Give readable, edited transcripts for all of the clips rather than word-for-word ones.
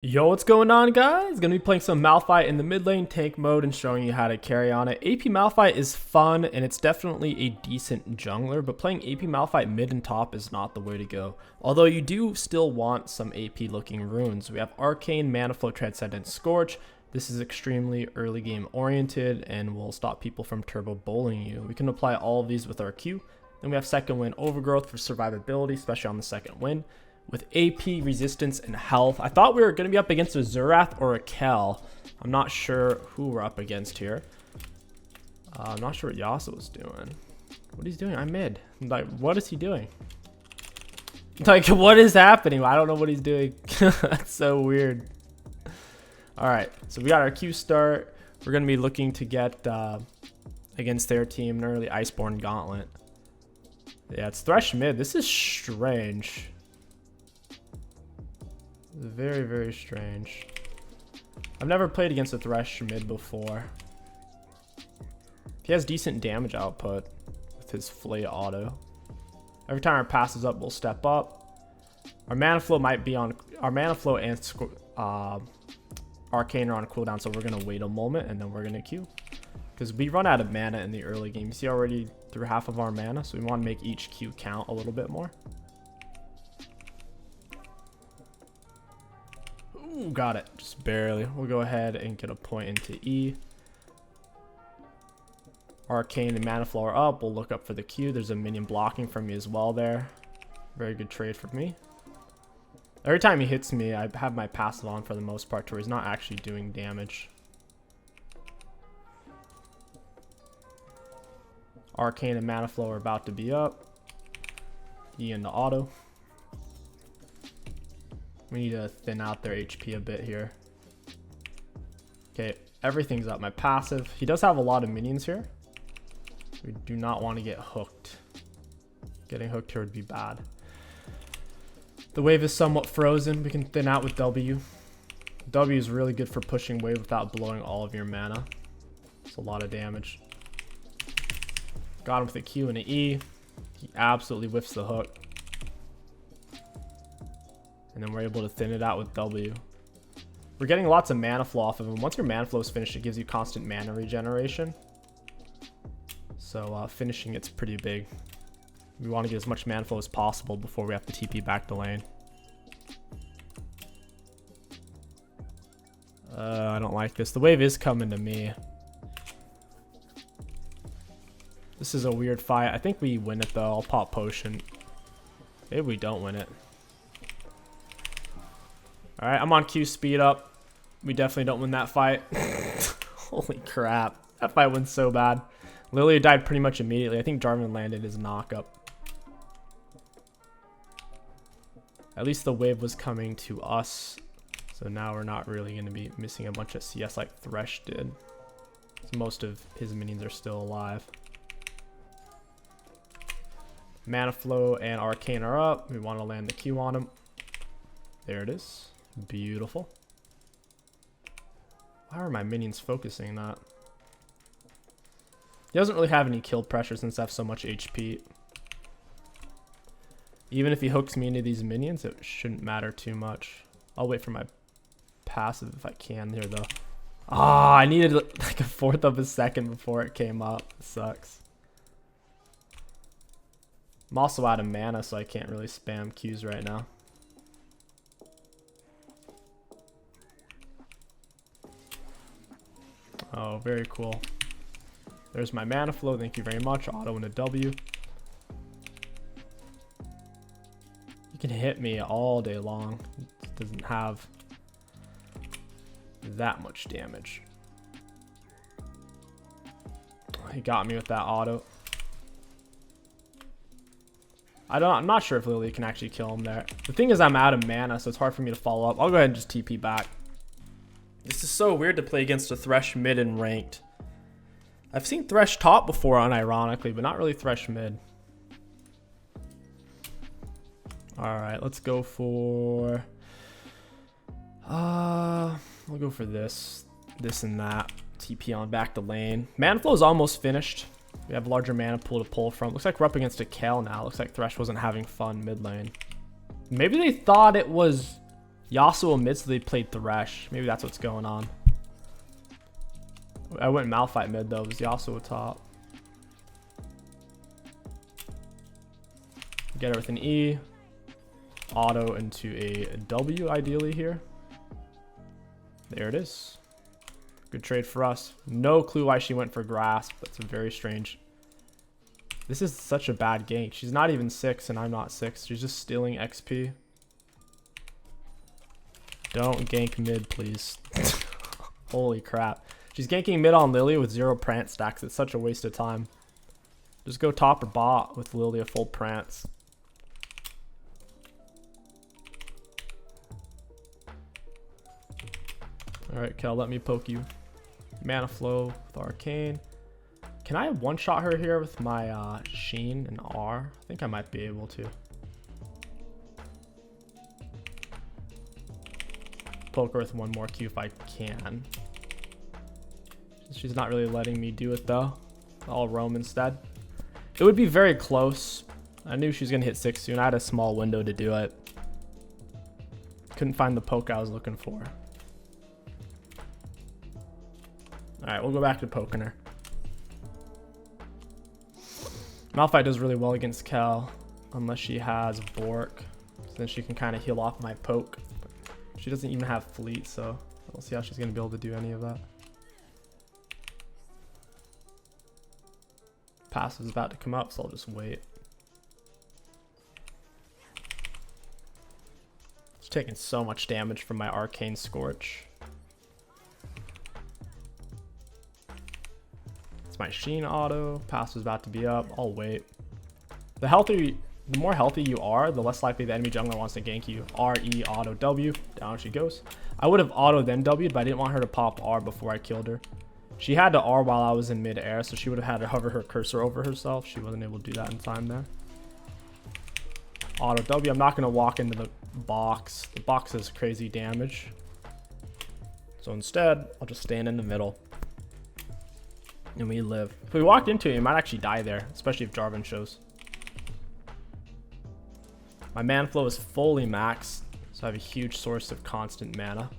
Yo, what's going on, guys? Gonna be playing some Malphite in the mid lane tank mode and showing you how to carry on it. AP Malphite is fun and it's definitely a decent jungler, but playing AP Malphite mid and top is not the way to go. Although you do still want some AP looking runes. We have Arcane, Mana Flow, Transcendent, Scorch. This is extremely early game oriented and will stop people from turbo bowling you. We can apply all of these with our Q. Then we have second wind Overgrowth for survivability, especially on the second wind. With AP, resistance, and health. I thought we were going to be up against a Xerath or a Kel. I'm not sure who we're up against here. I'm not sure what Yasuo was doing. What he's doing? I'm mid. Like, what is he doing? Like, what is happening? I don't know what he's doing. That's so weird. Alright, so we got our Q start. We're going to be looking to get against their team an early Iceborne Gauntlet. Yeah, it's Thresh mid. This is strange. Very, very strange. I've never played against a Thresh mid before. He has decent damage output with his Flay auto. Every time our passes up, we'll step up. Our Mana Flow might be on... Our Mana Flow and Arcane are on cooldown, so we're going to wait a moment and then we're going to Q. Because we run out of mana in the early game. You see already through half of our mana, so we want to make each Q count a little bit more. Ooh, got it. Just barely. We'll go ahead and get a point into E. Arcane and Mana Flow are up. We'll look up for the Q. There's a minion blocking from me as well there. Very good trade for me. Every time he hits me, I have my passive on for the most part to where he's not actually doing damage. Arcane and Mana Flow are about to be up. E into auto. We need to thin out their HP a bit here. Okay, everything's up. My passive. He does have a lot of minions here. We do not want to get hooked. Getting hooked here would be bad. The wave is somewhat frozen. We can thin out with W. W is really good for pushing wave without blowing all of your mana. It's a lot of damage. Got him with a Q and an E. He absolutely whiffs the hook. And then we're able to thin it out with W. We're getting lots of mana flow off of him. Once your mana flow is finished, it gives you constant mana regeneration. So finishing it's pretty big. We want to get as much mana flow as possible before we have to TP back to lane. I don't like this. The wave is coming to me. This is a weird fight. I think we win it though. I'll pop potion. Maybe we don't win it. Alright, I'm on Q speed up. We definitely don't win that fight. Holy crap. That fight went so bad. Lilia died pretty much immediately. I think Jarvan landed his knock up. At least the wave was coming to us. So now we're not really going to be missing a bunch of CS like Thresh did. Most of his minions are still alive. Mana Flow and Arcane are up. We want to land the Q on him. There it is. Beautiful. Why are my minions focusing that? He doesn't really have any kill pressure since I have so much HP. Even if he hooks me into these minions, it shouldn't matter too much. I'll wait for my passive if I can here though. Ah, I needed like a fourth of a second before it came up. It sucks. I'm also out of mana, so I can't really spam Qs right now. Oh, very cool. There's my Mana Flow. Thank you very much. Auto and a W. You can hit me all day long. It doesn't have that much damage. He got me with that auto. I'm not sure if Lilia can actually kill him there. The thing is I'm out of mana, so it's hard for me to follow up. I'll go ahead and just TP back. This is so weird to play against a Thresh mid and ranked. I've seen Thresh top before unironically, but not really Thresh mid. Alright, let's go for... we'll go for this. This and that. TP on back to lane. Mana Flow is almost finished. We have a larger mana pool to pull from. Looks like we're up against a Kel now. Looks like Thresh wasn't having fun mid lane. Maybe they thought it was Yasuo mid, so they played Thresh. Maybe that's what's going on. I went Malphite mid though. It was Yasuo top. Get her with an E. Auto into a W ideally here. There it is. Good trade for us. No clue why she went for Grasp. That's very strange. This is such a bad gank. She's not even 6 and I'm not 6. She's just stealing XP. Don't gank mid, please. Holy crap. She's ganking mid on Lily with 0 prance stacks. It's such a waste of time. Just go top or bot with Lily a full prance. Alright, Kel, let me poke you. Mana flow with Arcane. Can I one-shot her here with my Sheen and R? I think I might be able to. Poke her with one more Q if I can. She's not really letting me do it though. I'll roam instead. It would be very close. I knew she was going to hit 6 soon. I had a small window to do it. Couldn't find the poke I was looking for. Alright, we'll go back to poking her. Malphite does really well against Kel, unless she has Bork. So then she can kind of heal off my poke. But she doesn't even have fleet, so we'll see how she's going to be able to do any of that. Pass is about to come up, so I'll just wait. It's taking so much damage from my Arcane Scorch. My Sheen auto. Pass is about to be up. I'll wait. The more healthy you are, the less likely the enemy jungler wants to gank you. R, E, auto, W. Down she goes. I would have auto then W'd, but I didn't want her to pop R before I killed her. She had to R while I was in mid-air, so she would have had to hover her cursor over herself. She wasn't able to do that in time there. Auto W. I'm not going to walk into the box. The box has crazy damage. So instead, I'll just stand in the middle. And we live. If we walked into it, we might actually die there, especially if Jarvan shows. My mana flow is fully maxed, so I have a huge source of constant mana.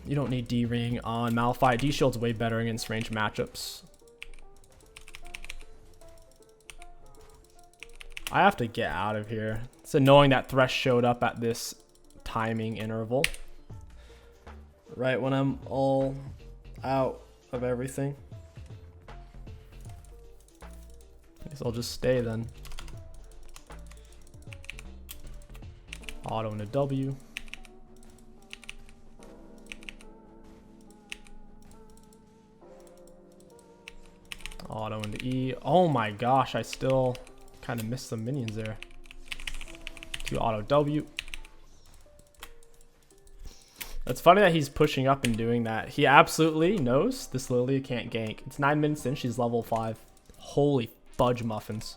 You don't need D-Ring on Malphite. D-Shield's way better against ranged matchups. I have to get out of here. It's annoying that Thresh showed up at this timing interval. Right when I'm all out of everything. I guess I'll just stay then. Auto and a W. Auto into E. Oh my gosh, I still kind of missed some minions there. 2 auto W. It's funny that he's pushing up and doing that. He absolutely knows this Lily can't gank. It's 9 minutes in, she's level 5. Holy fudge muffins.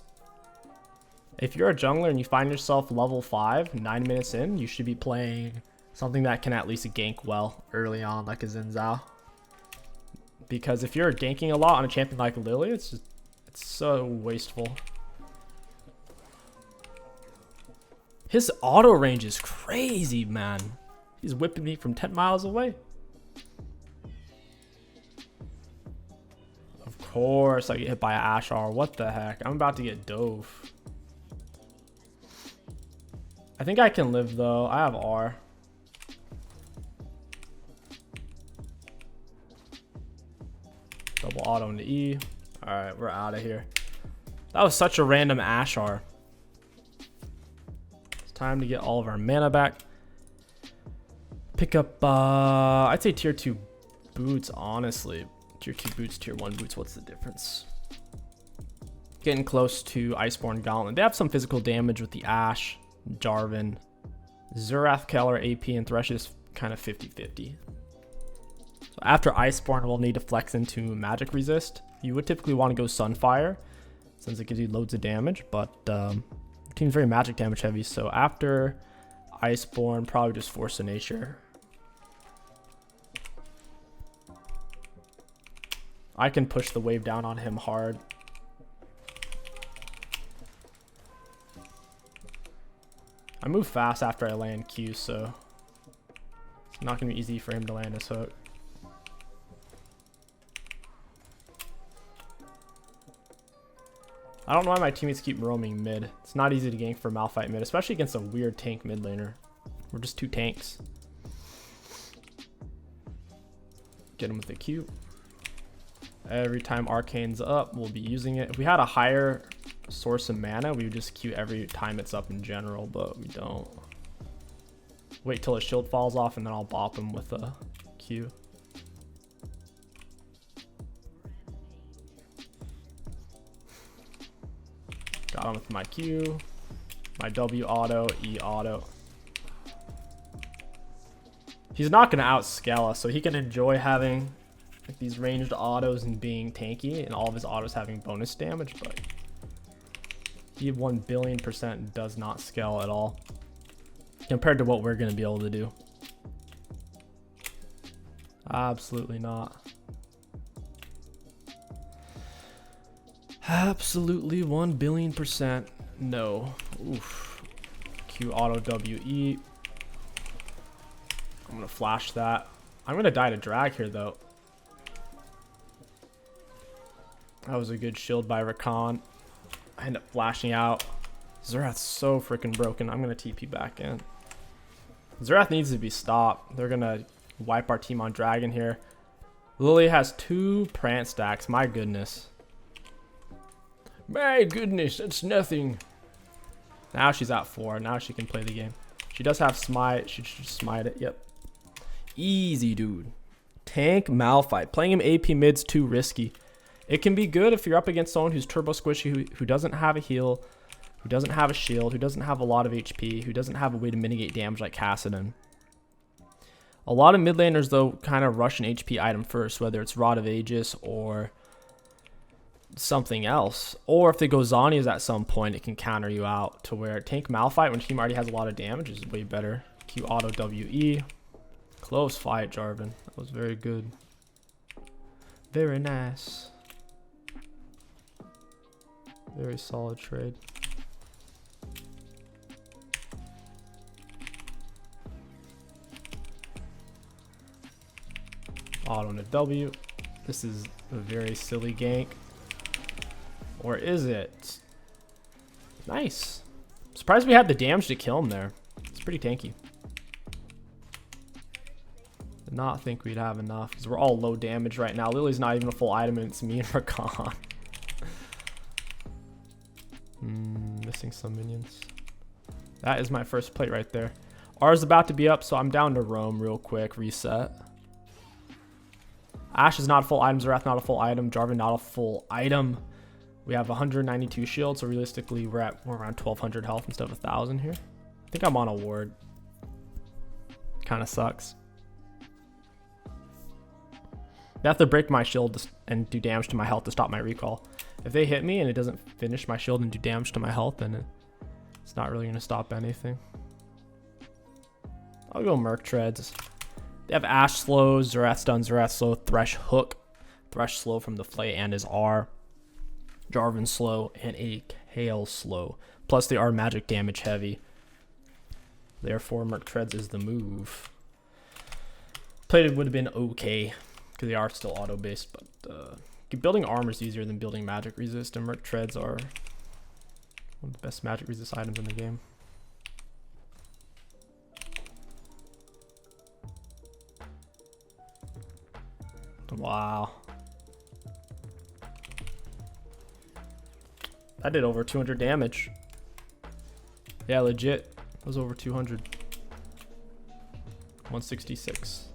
If you're a jungler and you find yourself level 5, 9 minutes in, you should be playing something that can at least gank well early on, like a Xin Zhao. Because if you're ganking a lot on a champion like Lily, it's so wasteful. His auto range is crazy, man. He's whipping me from 10 miles away. Of course I get hit by an Ashar. What the heck? I'm about to get dove. I think I can live though. I have R. Double auto into E. Alright, we're out of here. That was such a random Ashar. It's time to get all of our mana back. Pick up, I'd say tier 2 boots, honestly. Tier 2 boots, tier 1 boots, what's the difference? Getting close to Iceborne Gauntlet. They have some physical damage with the Ashe, Jarvan. Xerath, Keller, AP, and Thresh is kind of 50-50. So after Iceborne, we'll need to flex into magic resist. You would typically want to go Sunfire, since it gives you loads of damage, but team's very magic damage heavy, so after Iceborne, probably just Force of Nature. I can push the wave down on him hard. I move fast after I land Q, so it's not going to be easy for him to land his hook. I don't know why my teammates keep roaming mid. It's not easy to gank for Malphite mid, especially against a weird tank mid laner. We're just two tanks. Get him with the Q. Every time Arcane's up, we'll be using it. If we had a higher source of mana, we would just Q every time it's up in general, but we don't. Wait till his shield falls off and then I'll bop him with a Q. Got him with my Q, my W auto, E auto. He's not going to outscale us, so he can enjoy having like these ranged autos and being tanky and all of his autos having bonus damage, but he 1,000,000,000% does not scale at all compared to what we're going to be able to do. Absolutely not. Absolutely 1,000,000,000% no. Oof. Q auto WE. I'm gonna flash that. I'm gonna die to drag here though. That was a good shield by Rakan. I end up flashing out. Xerath's so freaking broken. I'm gonna TP back in. Xerath needs to be stopped. They're gonna wipe our team on dragon here. Lily has 2 prance stacks. My goodness. My goodness, that's nothing. Now she's at 4. Now she can play the game. She does have smite. She should smite it. Yep. Easy, dude. Tank Malphite. Playing him AP mid's too risky. It can be good if you're up against someone who's turbo squishy, who doesn't have a heal, who doesn't have a shield, who doesn't have a lot of HP, who doesn't have a way to mitigate damage like Kassadin. A lot of mid laners, though, kind of rush an HP item first, whether it's Rod of Aegis or something else. Or if they go Zhonya's at some point, it can counter you out to where tank Malphite, when team already has a lot of damage, is way better. Q auto WE. Close fight, Jarvan. That was very good. Very nice. Very solid trade. Auto on a W. This is a very silly gank. Or is it? Nice. Surprised we had the damage to kill him there. It's pretty tanky. Did not think we'd have enough because we're all low damage right now. Lily's not even a full item and it's me and Rakan. Missing some minions. That is my first plate right there. R's about to be up, so I'm down to roam real quick. Reset. Ashe is not a full item. Xerath not a full item. Jarvan not a full item. We have 192 shields, so realistically we're around 1,200 health instead of 1,000 here. I think I'm on a ward. Kind of sucks. They have to break my shield and do damage to my health to stop my recall. If they hit me and it doesn't finish my shield and do damage to my health, then it's not really going to stop anything. I'll go Merc Treads. They have Ashe slow, Xerath stun, Xerath slow, Thresh hook. Thresh slow from the Flay and his R. Jarvan slow and a Kale slow. Plus they are magic damage heavy. Therefore Merc Treads is the move. Plated would have been okay because they are still auto based, but building armor is easier than building magic resist, and Merc Treads are one of the best magic resist items in the game. Wow. I did over 200 damage. Yeah, legit. It was over 200. 166.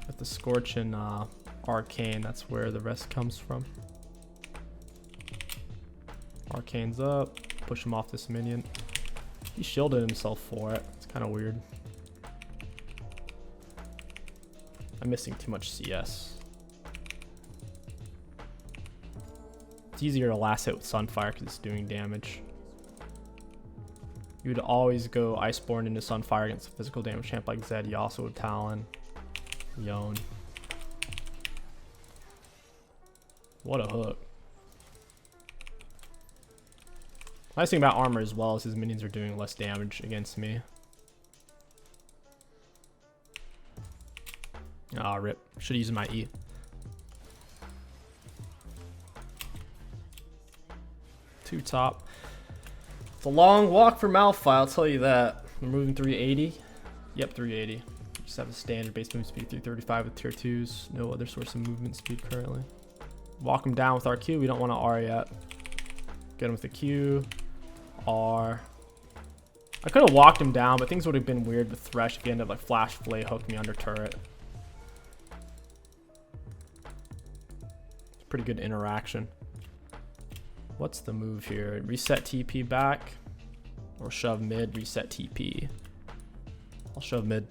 With the Scorch and Arcane, that's where the rest comes from. Arcane's up. Push him off this minion. He shielded himself for it. It's kind of weird. I'm missing too much CS. It's easier to last hit with Sunfire because it's doing damage. You would always go Iceborne into Sunfire against a physical damage champ like Zed, Yasuo, Talon, Yone. What a hook. Nice thing about armor as well is his minions are doing less damage against me. Ah, rip. Should have used my E. Two top. It's a long walk for Malphite, I'll tell you that. We're moving 380. Yep, 380. Just have a standard base movement speed 335 with tier 2s. No other source of movement speed currently. Walk him down with our Q. We don't want to R yet. Get him with the Q. R. I could have walked him down, but things would have been weird with Thresh if he ended up like flash flay hooked me under turret. It's pretty good interaction. What's the move here? Reset TP back or shove mid, reset TP. I'll shove mid.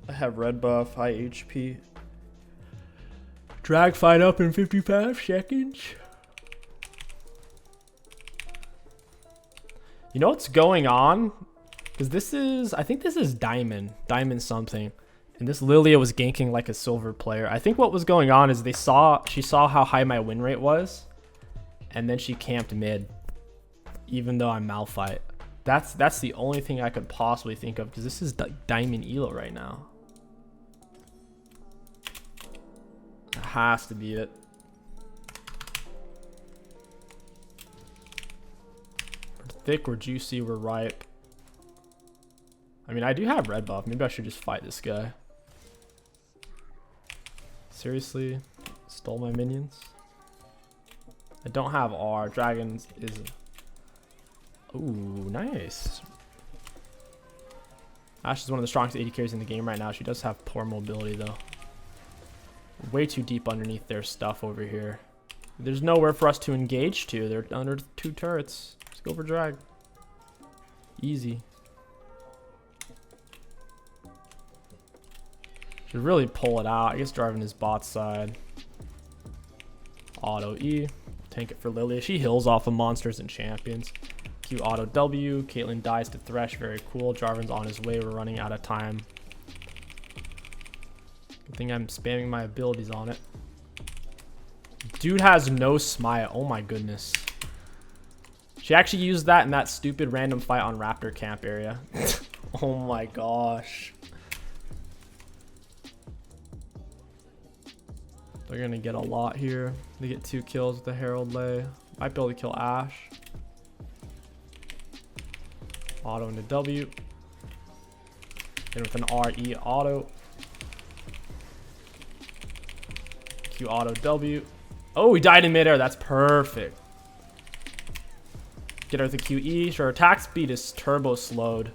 I have red buff, high HP. Drag fight up in 55 seconds. You know what's going on? Because this is, I think this is Diamond something. And this Lilia was ganking like a silver player. I think what was going on is she saw how high my win rate was. And then she camped mid. Even though I'm Malphite. That's the only thing I could possibly think of. Because this is Diamond ELO right now. That has to be it. Thick, we're juicy, we're ripe. I mean, I do have red buff. Maybe I should just fight this guy. Seriously? Stole my minions? I don't have R. Dragons is... Ooh, nice. Ashe is one of the strongest AD carries in the game right now. She does have poor mobility, though. Way too deep underneath their stuff over here. There's nowhere for us to engage to. They're under 2 turrets. Just go for drag. Easy. Should really pull it out. I guess driving his bot side. Auto E. Tank it for Lilia. She heals off of monsters and champions. Q auto W. Caitlyn dies to Thresh. Very cool. Jarvan's on his way. We're running out of time. Good thing I'm spamming my abilities on it. Dude has no smite. Oh my goodness. She actually used that in that stupid random fight on Raptor camp area. Oh my gosh. They're gonna get a lot here. They get 2 kills with the Herald Lay. Might be able to kill Ashe. Auto into W. Then with an RE auto. Q auto W. Oh, he died in midair. That's perfect. Get her with the QE. Her attack speed is turbo slowed.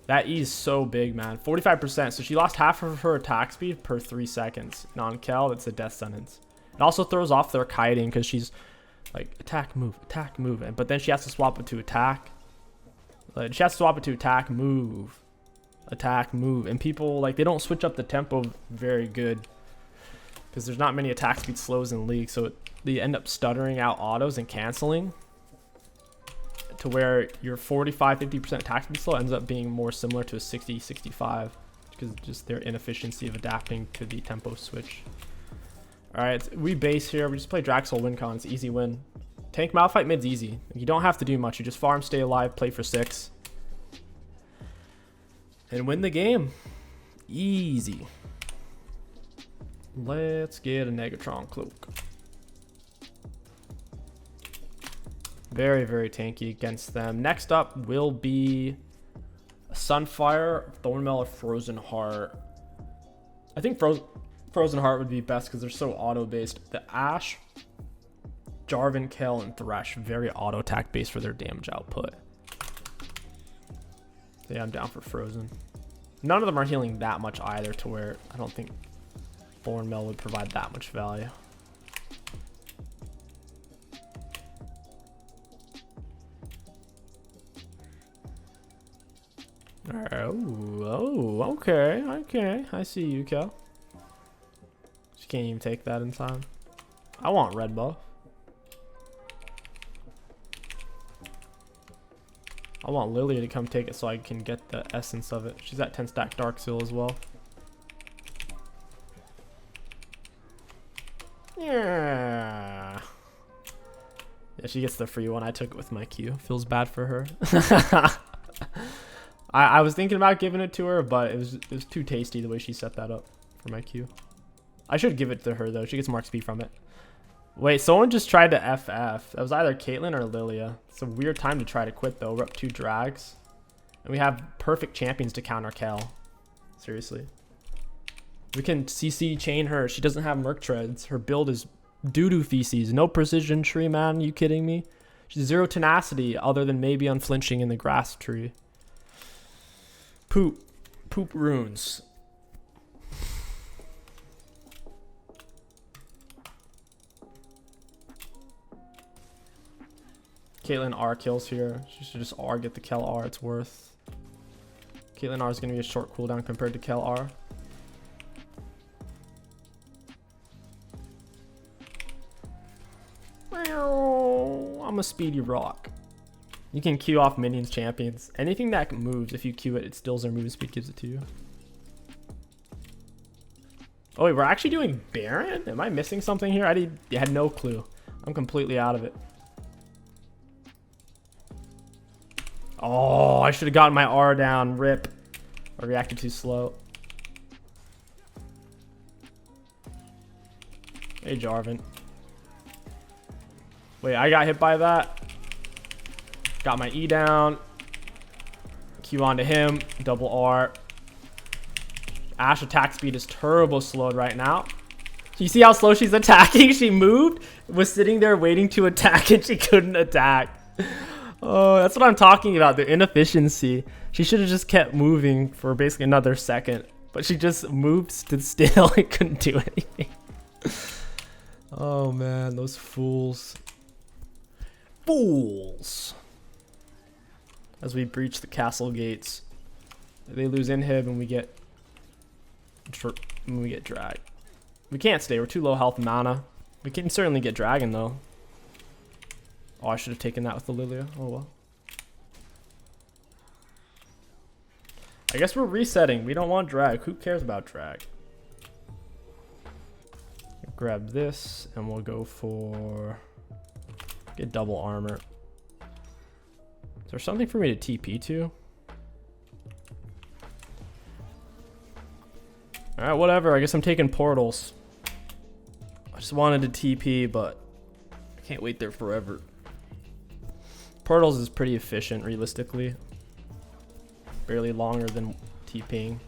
That E is so big, man. 45%. So she lost half of her attack speed per 3 seconds. And on Kel, that's a death sentence. It also throws off their kiting because she's like attack, move. But then she has to swap it to attack. Like, she has to swap it to attack, move. Attack, move. And people, like, they don't switch up the tempo very good. Because there's not many attack speed slows in League. So they end up stuttering out autos and canceling. To where your 45-50% attack speed slow ends up being more similar to a 60-65 because just their inefficiency of adapting to the tempo switch. All right, we base here. We just play Draxel win con. It's easy win. Tank Malphite mid's easy. You don't have to do much. You just farm, stay alive, play for 6, and win the game. Easy. Let's get a Negatron cloak. Very, very tanky against them. Next up will be Sunfire, Thornmail, or Frozen Heart. I think Frozen Heart would be best because they're so auto-based. The Ashe, Jarvan, Kayle, and Thresh, very auto-attack based for their damage output. Yeah, I'm down for Frozen. None of them are healing that much either to where I don't think Thornmail would provide that much value. Oh, okay. I see you, Kel. She can't even take that in time. I want red buff. I want Lilia to come take it so I can get the essence of it. She's at 10 stack Dark Seal as well. Yeah. Yeah, she gets the free one. I took it with my Q. Feels bad for her. I was thinking about giving it to her, but it was too tasty the way she set that up for my Q. I should give it to her though. She gets more XP from it. Wait, someone just tried to FF. That was either Caitlyn or Lilia. It's a weird time to try to quit though. We're up 2 drags. And we have perfect champions to counter Kel. Seriously. We can CC chain her. She doesn't have Merc Treads. Her build is doo-doo feces. No precision tree, man. You kidding me? She's 0 tenacity other than maybe unflinching in the grass tree. Poop runes. Caitlyn R kills here. She should just R, get the Kel R it's worth. Caitlyn R is going to be a short cooldown compared to Kel R. I'm a speedy rock. You can Q off minions, champions. Anything that moves, if you Q it, it stills their movement speed, gives it to you. Oh wait, we're actually doing Baron? Am I missing something here? I had no clue. I'm completely out of it. Oh, I should have gotten my R down. Rip. I reacted too slow. Hey, Jarvan. Wait, I got hit by that. Got my E down. Q onto him. Double R. Ashe attack speed is turbo slowed right now. You see how slow she's attacking? She moved, was sitting there waiting to attack, and she couldn't attack. Oh, that's what I'm talking about, the inefficiency. She should have just kept moving for basically another second, but she just moved, stood still, and couldn't do anything. Oh man, those fools. Fools. As we breach the castle gates, they lose inhib and we get drag. We can't stay, we're too low health mana. We can certainly get dragon though. Oh, I should have taken that with the Lilia. Oh well. I guess we're resetting. We don't want drag. Who cares about drag? Grab this and we'll go for get double armor. Is there something for me to TP to? Alright, whatever. I guess I'm taking portals. I just wanted to TP, but I can't wait there forever. Portals is pretty efficient, realistically. Barely longer than TPing.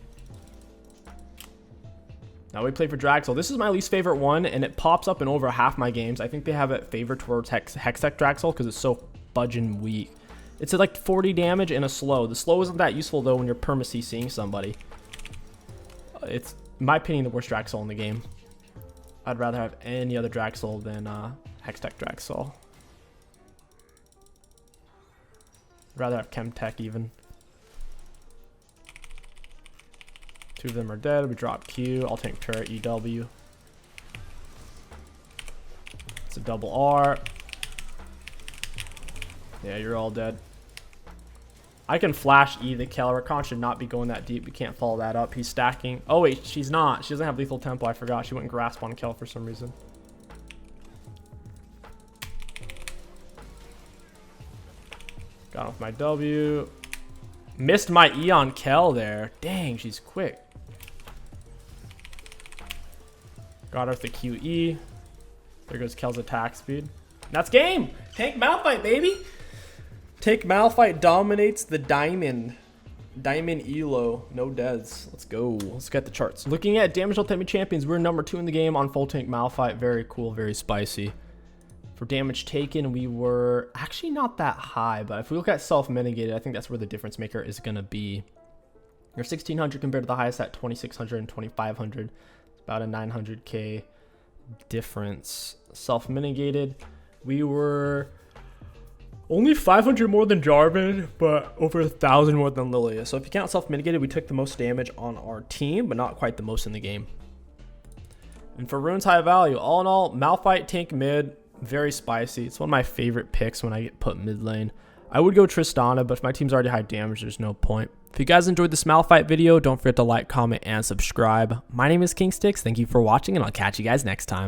Now we play for Draxel. This is my least favorite one, and it pops up in over half my games. I think they have it favored towards Hextech Draxel because it's so fudging weak. It's at like 40 damage and a slow. The slow isn't that useful though when you're perma-CCing somebody. It's, in my opinion, the worst Draxel in the game. I'd rather have any other Draxel than Hextech Draxel. I'd rather have Chemtech even. 2 of them are dead. We drop Q. I'll take turret EW. It's a double R. Yeah, you're all dead. I can flash E the Kel. Rakan should not be going that deep. We can't follow that up. He's stacking. Oh wait, she's not. She doesn't have lethal tempo. I forgot. She went and grasp on Kel for some reason. Got off my W. Missed my E on Kel there. Dang, she's quick. Got her with the QE. There goes Kel's attack speed. That's game. Tank Malphite, baby. Tank Malphite dominates the diamond. Diamond ELO. No deaths. Let's go. Let's get the charts. Looking at damage ultimate champions, we're number 2 in the game on full tank Malphite. Very cool, very spicy. For damage taken, we were actually not that high, but if we look at self-mitigated, I think that's where the difference maker is going to be. You're 1600 compared to the highest at 2600 and 2500. It's about a 900k difference. Self-mitigated, we were only 500 more than Jarvan, but over 1,000 more than Lilia. So if you count self-mitigated, we took the most damage on our team, but not quite the most in the game. And for runes high value, all in all, Malphite tank mid, very spicy. It's one of my favorite picks when I get put mid lane. I would go Tristana, but if my team's already high damage, there's no point. If you guys enjoyed this Malphite video, don't forget to like, comment, and subscribe. My name is Kingsticks. Thank you for watching, and I'll catch you guys next time.